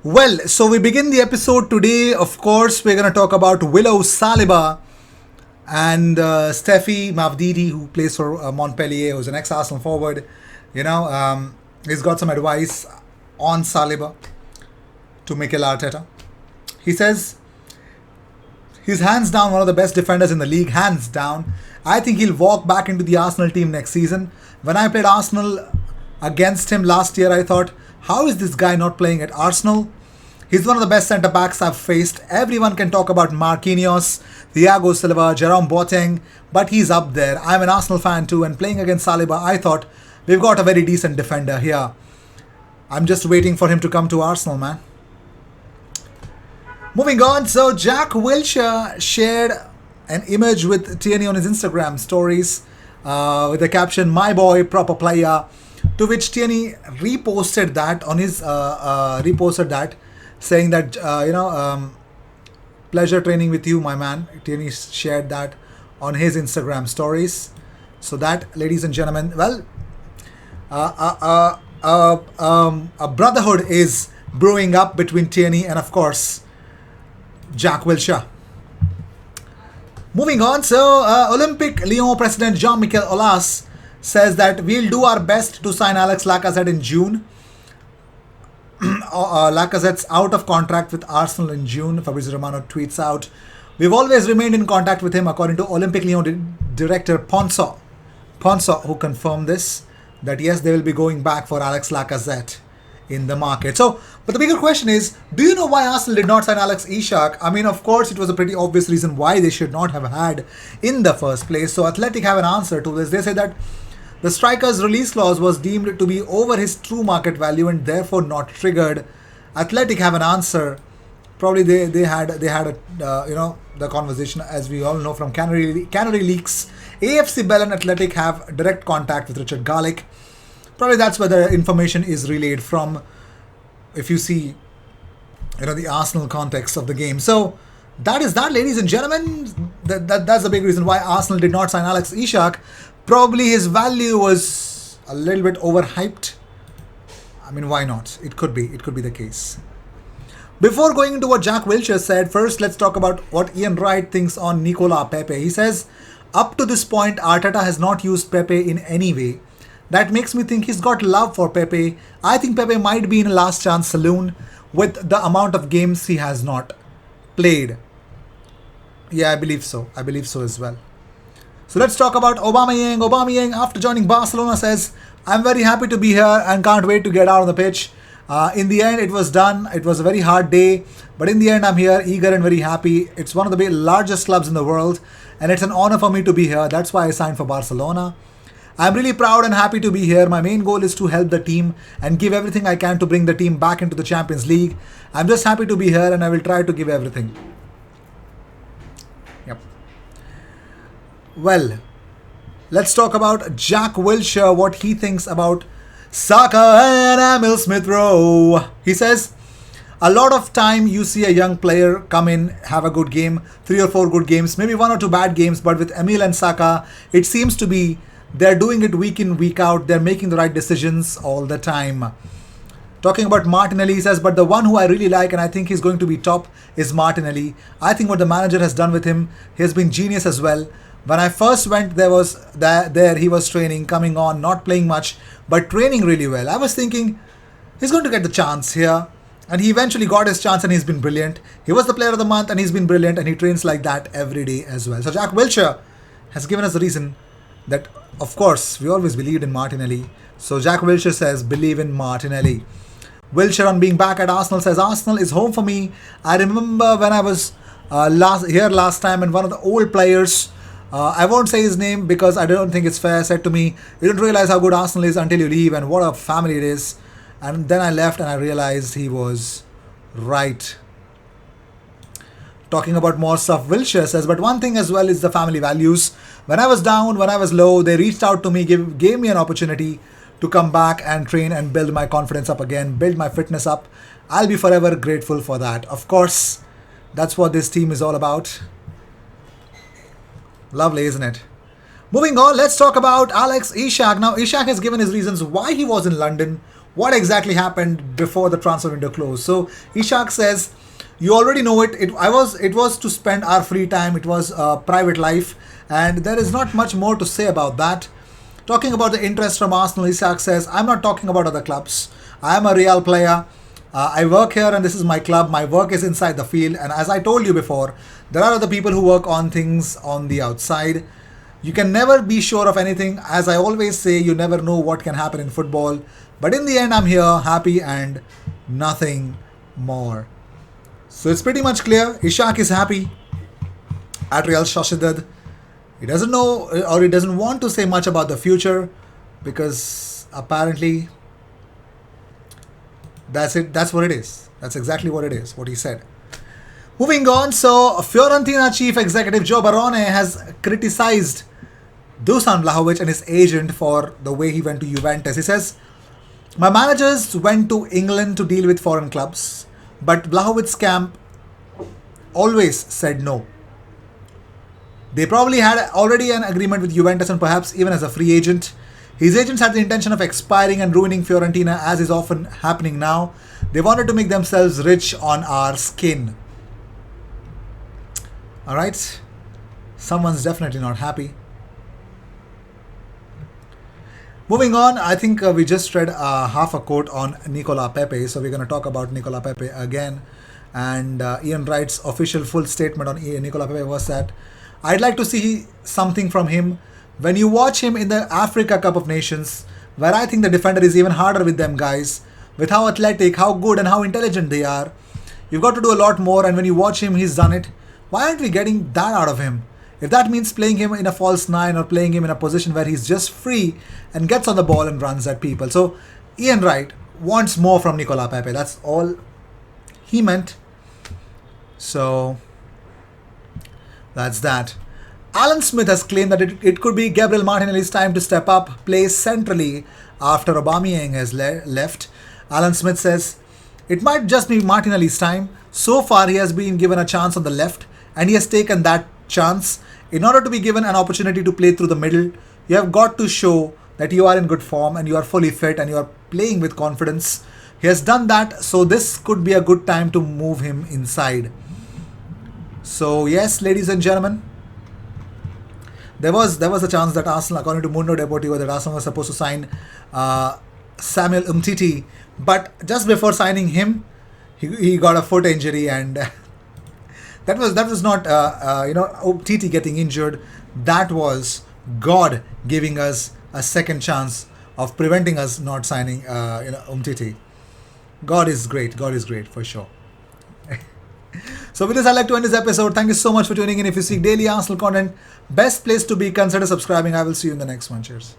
Well, so we begin the episode today. Of course, we're going to talk about Willow Saliba and Steffi Mavdidi, who plays for Montpellier, who's an ex-Arsenal forward. He's got some advice on Saliba to Mikel Arteta. He says he's hands down one of the best defenders in the league, hands down. I think he'll walk back into the Arsenal team next season. When I played Arsenal against him last year, I thought, how is this guy not playing at Arsenal? He's one of the best centre backs I've faced. Everyone can talk about Marquinhos, Thiago Silva, Jerome Boateng, but he's up there. I'm an Arsenal fan too, and playing against Saliba, I thought we've got a very decent defender here. I'm just waiting for him to come to Arsenal, man. Moving on, so Jack Wilshere shared an image with Tierney on his Instagram stories with the caption, "My boy, proper player," to which Tierney reposted that on his saying that pleasure training with you, my man. Tierney shared that on his Instagram stories. So that, ladies and gentlemen, well, a brotherhood is brewing up between Tierney and, of course, Jack Wilshere. Moving on, so Olympique Lyon president Jean-Michel Aulas says that we'll do our best to sign Alex Lacazette in June. Lacazette's out of contract with Arsenal in June, Fabrizio Romano tweets out. We've always remained in contact with him, according to Olympique Lyon director Ponso, who confirmed this, that yes, they will be going back for Alex Lacazette in the market. So, but the bigger question is, do you know why Arsenal did not sign Alex Ishaq? I mean, of course, it was a pretty obvious reason why they should not have had in the first place. So, Athletic have an answer to this. They say that the striker's release clause was deemed to be over his true market value and therefore not triggered. Athletic have an answer. Probably they had the conversation, as we all know from Canary Leaks. AFC Bell and Athletic have direct contact with Richard Garlick. Probably that's where the information is relayed from, if you see, the Arsenal context of the game. So that is that, ladies and gentlemen. That's the big reason why Arsenal did not sign Alex Ishaq. Probably his value was a little bit overhyped. I mean, why not? It could be the case. Before going into what Jack Wilshere said, first let's talk about what Ian Wright thinks on Nicola Pepe. He says, up to this point, Arteta has not used Pepe in any way. That makes me think he's got love for Pepe. I think Pepe might be in a last chance saloon with the amount of games he has not played. Yeah, I believe so. I believe so as well. So let's talk about Aubameyang. Aubameyang, after joining Barcelona, says, I'm very happy to be here and can't wait to get out on the pitch. In the end, it was done. It was a very hard day. But in the end, I'm here, eager and very happy. It's one of the largest clubs in the world. And it's an honor for me to be here. That's why I signed for Barcelona. I'm really proud and happy to be here. My main goal is to help the team and give everything I can to bring the team back into the Champions League. I'm just happy to be here and I will try to give everything. Yep. Well, let's talk about Jack Wilshere, what he thinks about Saka and Emil Smith-Rowe. He says, a lot of time you see a young player come in, have a good game, 3 or 4 good games, maybe 1 or 2 bad games, but with Emil and Saka, it seems to be they're doing it week in, week out. They're making the right decisions all the time. Talking about Martinelli, he says, but the one who I really like and I think he's going to be top is Martinelli. I think what the manager has done with him, he has been genius as well. When I first went, he was training, coming on, not playing much, but training really well. I was thinking, he's going to get the chance here. And he eventually got his chance and he's been brilliant. He was the player of the month and he's been brilliant and he trains like that every day as well. So Jack Wilshere has given us a reason that, of course, we always believed in Martinelli. So Jack Wilshere says, believe in Martinelli. Wilshere, on being back at Arsenal, says, Arsenal is home for me. I remember when I was last time and one of the old players, I won't say his name because I don't think it's fair, said to me, you don't realize how good Arsenal is until you leave and what a family it is. And then I left and I realized he was right. Talking about more stuff, Wilshere says, but one thing as well is the family values. When I was down, when I was low, they reached out to me, gave me an opportunity to come back and train and build my confidence up again, build my fitness up. I'll be forever grateful for that. Of course, that's what this team is all about. Lovely, isn't it? Moving on, let's talk about Alex Ishaq. Now, Ishaq has given his reasons why he was in London, what exactly happened before the transfer window closed. So Ishaq says, you already know it. It was to spend our free time. It was a private life, and there is not much more to say about that. Talking about the interest from Arsenal, Ishaq says, I'm not talking about other clubs. I am a Real player. I work here and this is my club. My work is inside the field. And as I told you before, there are other people who work on things on the outside. You can never be sure of anything. As I always say, you never know what can happen in football. But in the end, I'm here, happy and nothing more. So it's pretty much clear. Ishaq is happy at Real Sociedad. He doesn't know or he doesn't want to say much about the future because apparently that's it. That's what it is. That's exactly what it is, what he said. Moving on, so Fiorentina chief executive Joe Barone has criticized Dusan Vlahovic and his agent for the way he went to Juventus. He says, my managers went to England to deal with foreign clubs, but Vlahovic's camp always said no. They probably had already an agreement with Juventus and perhaps even as a free agent. His agents had the intention of expiring and ruining Fiorentina, as is often happening now. They wanted to make themselves rich on our skin. Alright, someone's definitely not happy. Moving on, I think we just read half a quote on Nicola Pepe, so we're going to talk about Nicola Pepe again. And Ian Wright's official full statement on Nicola Pepe was that, I'd like to see something from him. When you watch him in the Africa Cup of Nations, where I think the defender is even harder with them guys, with how athletic, how good and how intelligent they are, you've got to do a lot more, and when you watch him, he's done it. Why aren't we getting that out of him? If that means playing him in a false nine or playing him in a position where he's just free and gets on the ball and runs at people. So Ian Wright wants more from Nicola Pepe. That's all he meant. So that's that. Alan Smith has claimed that it could be Gabriel Martinelli's time to step up, play centrally after Aubameyang has left. Alan Smith says, it might just be Martinelli's time. So far, he has been given a chance on the left, and he has taken that chance. In order to be given an opportunity to play through the middle, you have got to show that you are in good form and you are fully fit and you are playing with confidence. He has done that, so this could be a good time to move him inside. So yes, ladies and gentlemen, there was a chance that Arsenal, according to Mundo Deportivo, that Arsenal was supposed to sign Samuel Umtiti, but just before signing him, he got a foot injury, and that was not Umtiti getting injured. That was God giving us a second chance of preventing us not signing Umtiti. God is great. God is great for sure. So with this, I'd like to end this episode. Thank you so much for tuning in. If you seek daily Arsenal content, best place to be, consider subscribing. I will see you in the next one. Cheers.